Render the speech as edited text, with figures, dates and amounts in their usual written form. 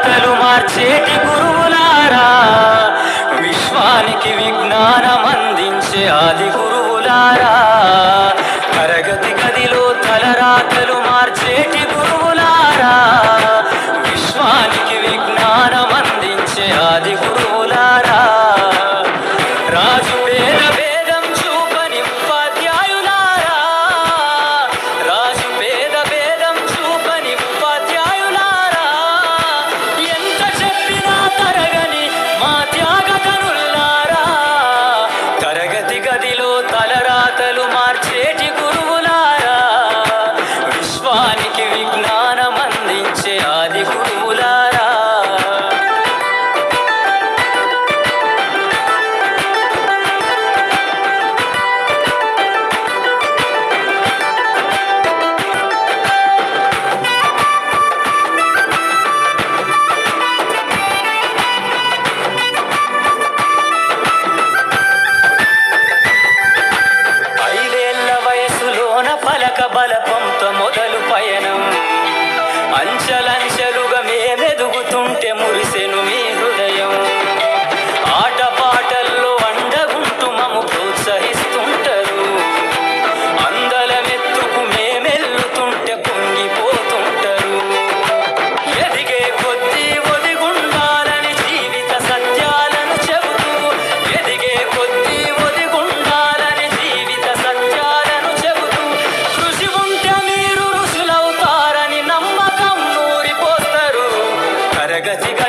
తలరాతలు మార్చేటి గురువులారా, విశ్వానికి విజ్ఞానం అందించే ఆది గురువులారా, తరగతి గదిలో తలరాతలు మార్చేటి గురువులారా, విశ్వానికి విజ్ఞానం అందించే ఆది గురువులారా, రాజు పేద భేదం చూపని ఉపాధ్యాయులారా, రాజు పేద భేదం చూపని ఉపాధ్యాయులారా, ఎంత చెప్పినా తరగని మా త్యాగతనులారా, తరగతి గదిలో తలరాతలు మార్చేటి గురువులారా, విశ్వానికి విజ్ఞానం అందించే ఆది గురువులారా. పలక బలపంతో మొదలు పయనం, అంచెలంచెలుగా మేమెదుగుతుంటే మురిసెను మీ హృదయం, ఆటపాటల్లో అండగుంటూ మము ప్రోత్సహిస్తుంటారు, అందలమెత్తుకు మేమెల్లుతుంటే పొంగిపోతుంటారు, ఎదిగే కొద్దీ ఒదిగుండాలని జీవిత సత్యాలను చెబుతూ, ఎదిగే కొద్దీ ఒదిగుండాలని జీవిత సత్యాలను చెబుతూ, కృషి ఉంటే మీరు ఋషులవుతారని నమ్మకం నూరిపోస్తారు, తరగతిగా